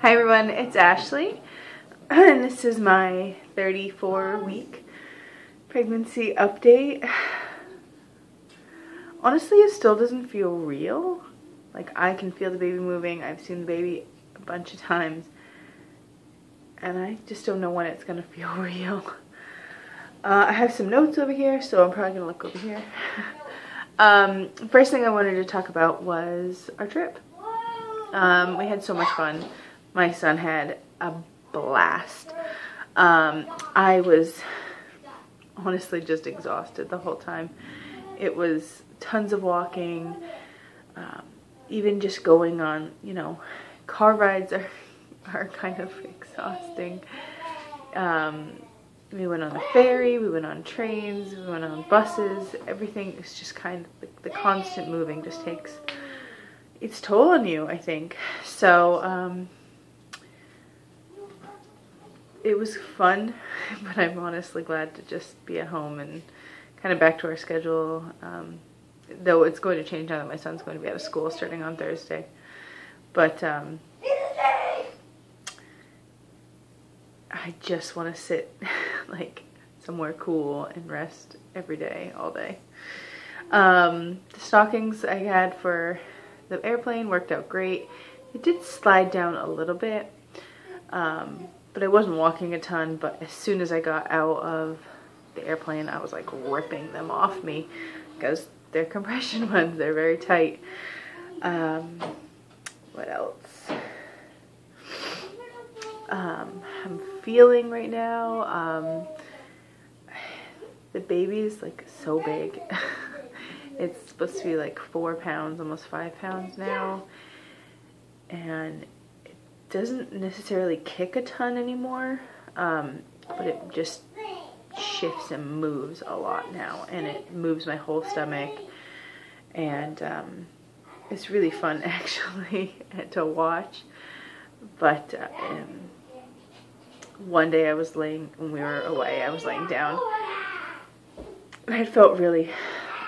Hi everyone, it's Ashley, and this is my 34-week pregnancy update. Honestly, it still doesn't feel real. Like, I can feel the baby moving. I've seen the baby a bunch of times, and I just don't know when it's gonna feel real. I have some notes over here, so I'm probably gonna look over here. First thing I wanted to talk about was our trip. We had so much fun. My son had a blast. I was honestly just exhausted the whole time. It was tons of walking, even just going on, car rides are kind of exhausting. We went on the ferry, we went on trains, we went on buses. Everything is just kind of, the constant moving just takes its toll on you, I think. So, it was fun, but I'm honestly glad to just be at home and kind of back to our schedule. Though it's going to change now that my son's going to be out of school starting on Thursday. But I just want to sit like somewhere cool and rest every day, all day. The stockings I had for the airplane worked out great. It did slide down a little bit, but I wasn't walking a ton. But as soon as I got out of the airplane, I was like ripping them off me because they're compression ones. They're very tight. What else? I'm feeling right now. The baby is like so big. It's supposed to be like 4 pounds, almost 5 pounds now. And it doesn't necessarily kick a ton anymore. But it just shifts and moves a lot now. And it moves my whole stomach. And it's really fun actually to watch. But one day when we were away, I was laying down. And I felt really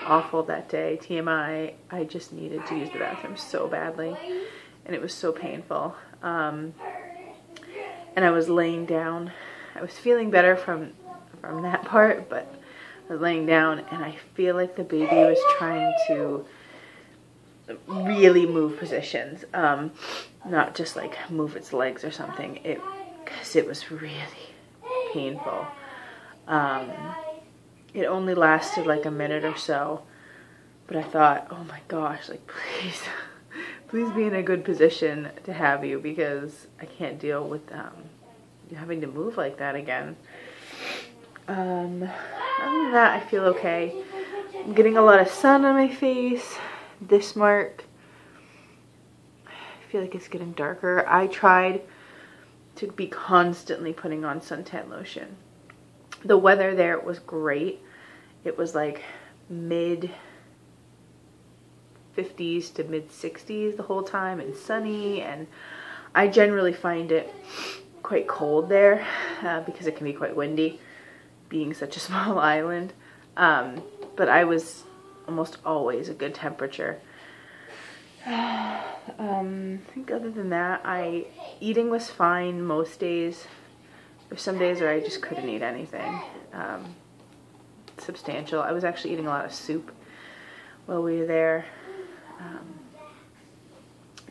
awful that day. TMI, I just needed to use the bathroom so badly. And it was so painful. And I was laying down. I was feeling better from that part, but I was laying down and I feel like the baby was trying to really move positions. Not just like move its legs or something. Because it was really painful. It only lasted like a minute or so, but I thought, oh my gosh, like please be in a good position to have you, because I can't deal with you having to move like that again. Other than that, I feel okay. I'm getting a lot of sun on my face. This mark, I feel like it's getting darker. I tried to be constantly putting on suntan lotion. The weather there was great. It was like mid 50s to mid 60s the whole time and sunny, and I generally find it quite cold there because it can be quite windy being such a small island. But I was almost always a good temperature. I think other than that, eating was fine most days. There's some days where I just couldn't eat anything substantial. I was actually eating a lot of soup while we were there,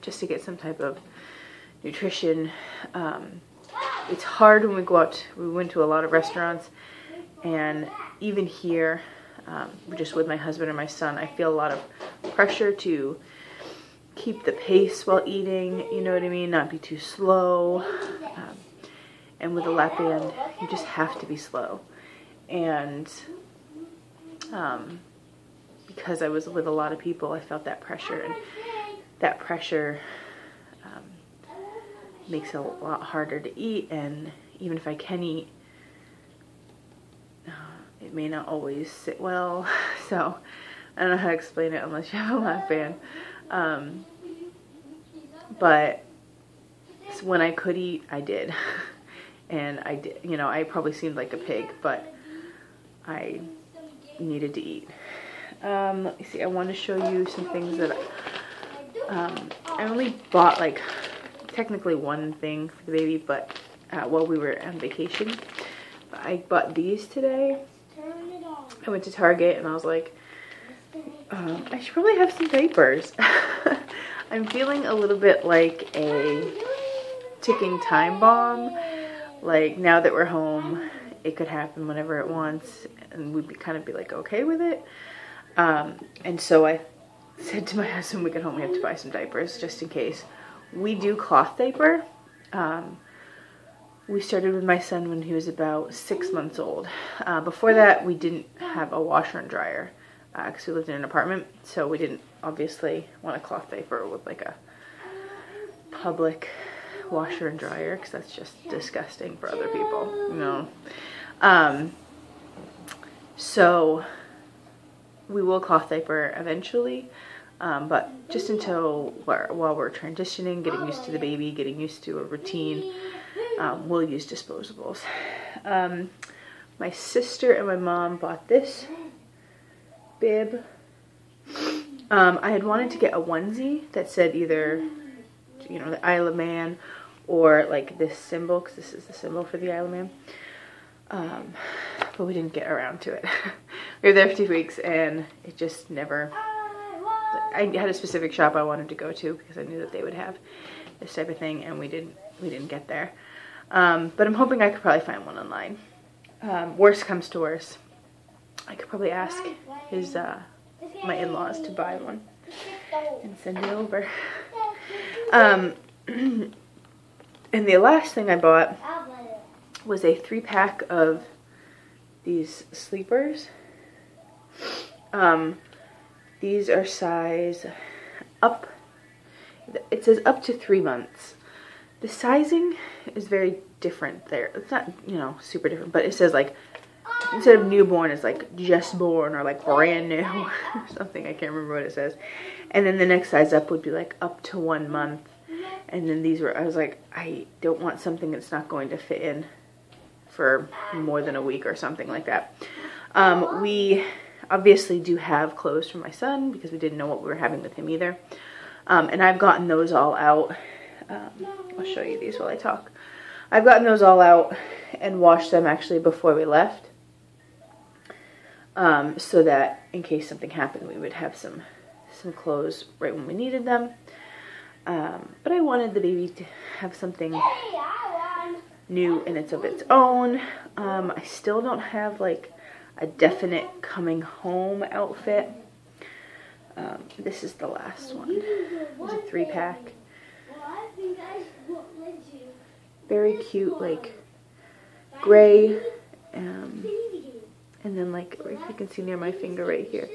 just to get some type of nutrition. It's hard when we go out. We went to a lot of restaurants, and even here, just with my husband and my son, I feel a lot of pressure to keep the pace while eating, you know what I mean? Not be too slow. And with a lap band, you just have to be slow. And because I was with a lot of people, I felt that pressure. And that pressure makes it a lot harder to eat. And even if I can eat, it may not always sit well. So I don't know how to explain it unless you have a lap band. But when I could eat, I did. And I did, I probably seemed like a pig, but I needed to eat. Let me see, I want to show you some things that I only bought like technically one thing for the baby, but while we were on vacation, I bought these today. I went to Target and I was like, I should probably have some diapers. I'm feeling a little bit like a ticking time bomb. Like, now that we're home, it could happen whenever it wants, and we'd kind of be like okay with it. And so I said to my husband, we get home, we have to buy some diapers just in case. We do cloth diaper. We started with my son when he was about 6 months old. Before that, we didn't have a washer and dryer because we lived in an apartment, so we didn't obviously want a cloth diaper with like a public washer and dryer because that's just disgusting for other people, you know. So we will cloth diaper eventually, but just until while we're transitioning, getting used to the baby, getting used to a routine, we'll use disposables. My sister and my mom bought this bib. I had wanted to get a onesie that said either, you know, the Isle of Man or like this symbol, because this is the symbol for the Isle of Man. But we didn't get around to it. We were there for 2 weeks and it just never, I had a specific shop I wanted to go to because I knew that they would have this type of thing, and we didn't get there. But I'm hoping I could probably find one online. Worst comes to worst, I could probably ask my in-laws to buy one and send it over. And the last thing I bought was a 3-pack of these sleepers. These are size up, it says up to 3 months. The sizing is very different there. It's not, you know, super different, but it says like, instead of newborn, it's like just born or like brand new or something. I can't remember what it says. And then the next size up would be like up to 1 month. And then these were, I was like, I don't want something that's not going to fit in for more than a week or something like that. We obviously do have clothes for my son because we didn't know what we were having with him either. And I've gotten those all out. I'll show you these while I talk. I've gotten those all out and washed them actually before we left. So that in case something happened, we would have some clothes right when we needed them. But I wanted the baby to have something new and it's of its own. I still don't have like a definite coming home outfit. This is the last one. It's a 3-pack. Very cute, like gray, and then like if you can see near my finger right here,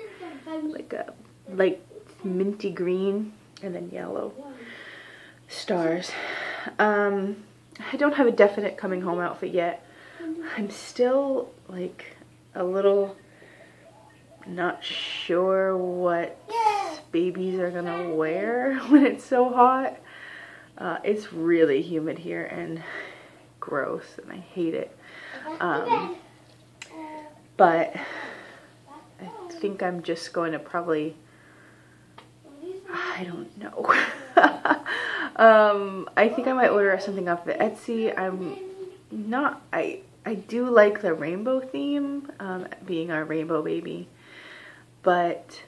like a light minty green, and then yellow stars. I don't have a definite coming home outfit yet. I'm still like a little not sure what babies are gonna wear when it's so hot. It's really humid here and gross, and I hate it. But I think I'm just going to probably, I don't know. I think I might order something off of Etsy. I do like the rainbow theme, being our rainbow baby, but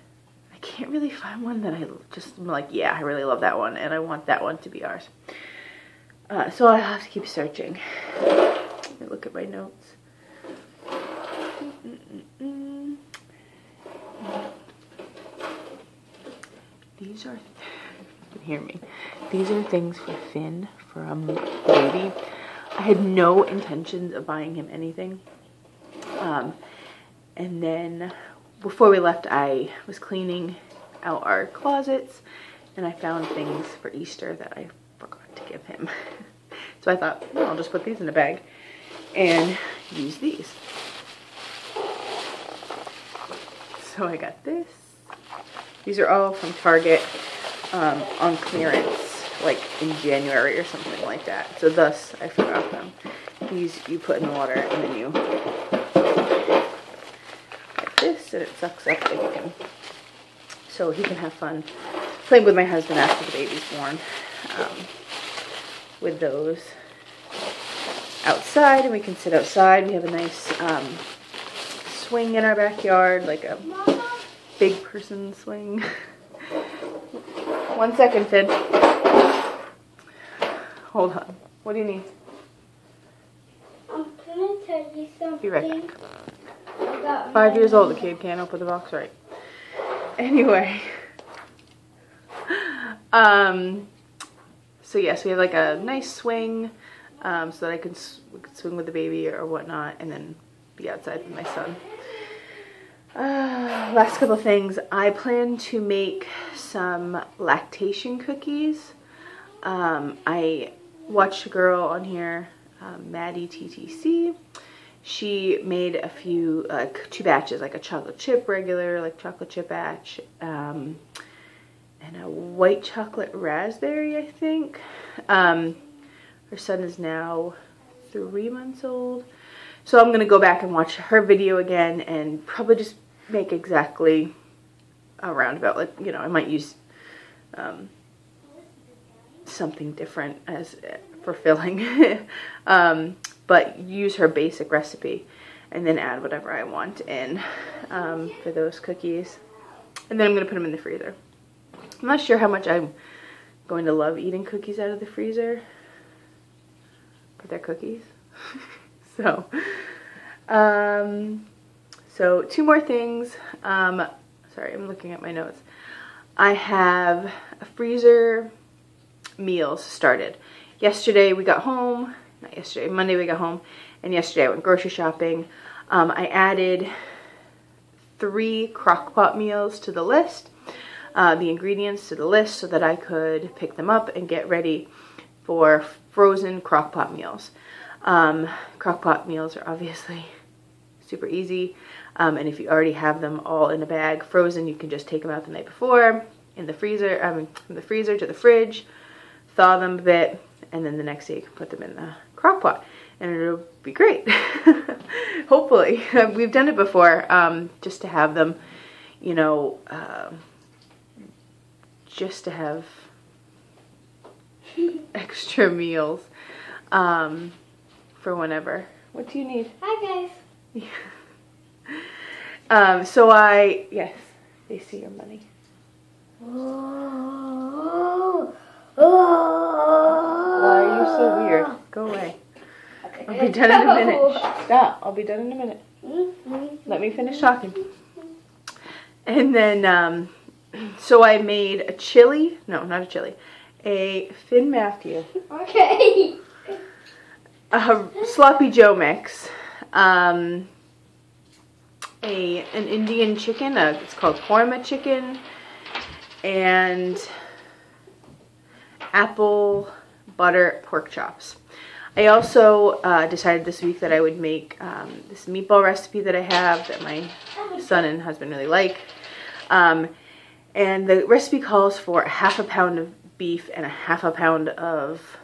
I can't really find one that I just am like, yeah, I really love that one and I want that one to be ours. So I'll have to keep searching. Let me look at my notes. These are, you can hear me. These are things for Finn from the baby. I had no intentions of buying him anything. And then before we left, I was cleaning out our closets and I found things for Easter that I forgot to give him. So I thought, well, I'll just put these in a bag and use these. So I got this. These are all from Target on clearance, like in January or something like that. So thus, I forgot them. These you put in the water and then you like this and it sucks up and you can, so he can have fun playing with my husband after the baby's born. with those outside, and we can sit outside. We have a nice swing in our backyard, like a big person swing. 1 second, Finn. Hold on. What do you need? I'm gonna tell you something. Be right back. 5 years old, the kid can't open the box right. Anyway. So yes, we have like a nice swing, so that we could swing with the baby or whatnot, and then be outside with my son. Last couple of things. I plan to make some lactation cookies. I watched a girl on here, Maddie TTC. She made a few, 2 batches, like a chocolate chip regular, like chocolate chip batch, and a white chocolate raspberry, I think. Her son is now 3 months old. So I'm going to go back and watch her video again and probably just make exactly a roundabout. Like, you know, I might use something different as for filling. But use her basic recipe and then add whatever I want in for those cookies. And then I'm going to put them in the freezer. I'm not sure how much I'm going to love eating cookies out of the freezer, but they're cookies. So 2 more things. Sorry, I'm looking at my notes. I have a freezer meals started. Yesterday we got home, not yesterday, Monday we got home, and yesterday I went grocery shopping. I added 3 crock pot meals to the list. The ingredients to the list so that I could pick them up and get ready for frozen crock pot meals. Crock pot meals are obviously super easy, and if you already have them all in a bag frozen, you can just take them out the night before in the freezer, from the freezer to the fridge, thaw them a bit, and then the next day you can put them in the crock pot and it'll be great. Hopefully. We've done it before, just to have them, you know, just to have extra meals for whenever. What do you need? Hi guys. Yes, they see your money. Why are you so weird? Go away. I'll be done in a minute. Stop. I'll be done in a minute. Let me finish talking. And then, so I made a chili. No, not a chili. A Finn Matthew. Okay. A sloppy Joe mix. An Indian chicken. It's called korma chicken. And apple butter pork chops. I also decided this week that I would make this meatball recipe that I have that my son and husband really like. And the recipe calls for 1/2 pound of beef and 1/2 pound of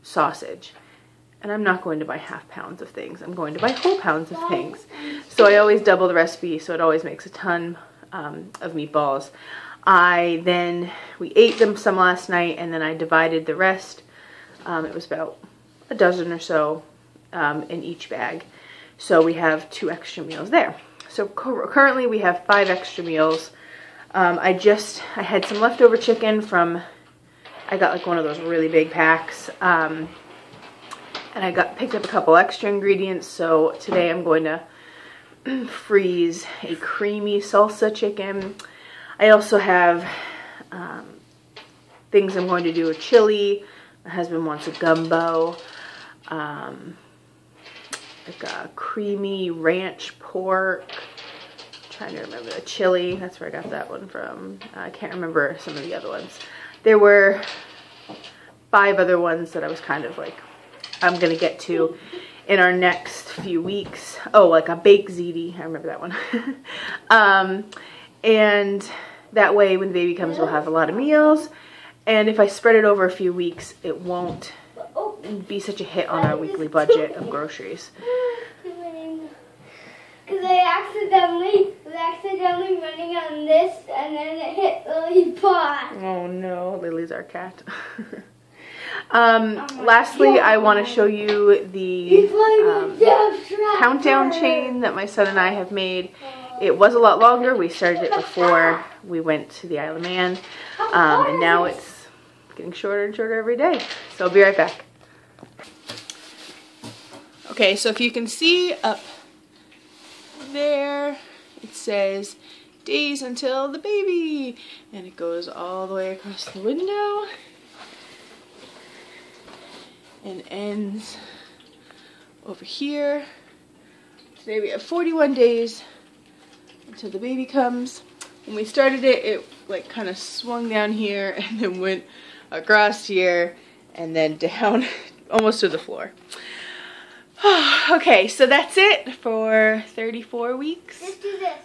sausage. And I'm not going to buy 1/2 pounds of things. I'm going to buy whole pounds of things. So I always double the recipe, so it always makes a ton of meatballs. We ate them some last night, and then I divided the rest. It was about a dozen or so in each bag. So we have 2 extra meals there. So currently we have 5 extra meals. I had some leftover chicken from, I got like one of those really big packs. And I picked up a couple extra ingredients. So today I'm going to freeze a creamy salsa chicken. I also have things I'm going to do with chili. My husband wants a gumbo. Like a creamy ranch pork. I'm trying to remember the chili. That's where I got that one from. I can't remember some of the other ones. There were 5 other ones that I was kind of like, I'm going to get to in our next few weeks. Oh, like a baked ziti. I remember that one. And that way when the baby comes, we'll have a lot of meals. And if I spread it over a few weeks, it won't be such a hit on our weekly budget of groceries. Because I was accidentally running on this, and then it hit Lily's paw. Oh no, Lily's our cat. Lastly, I want to show you the countdown chain that my son and I have made. It was a lot longer. We started it before we went to the Isle of Man, and now it's getting shorter and shorter every day. So I'll be right back. Okay, so if you can see up there, it says days until the baby, and it goes all the way across the window and ends over here. Today we have 41 days until the baby comes. When we started it, it like kind of swung down here and then went across here and then down almost to the floor. Okay, so that's it for 34 weeks. Let's do this.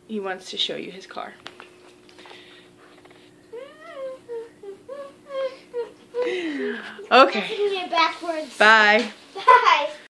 He wants to show you his car. Okay. Backwards. Bye. Bye.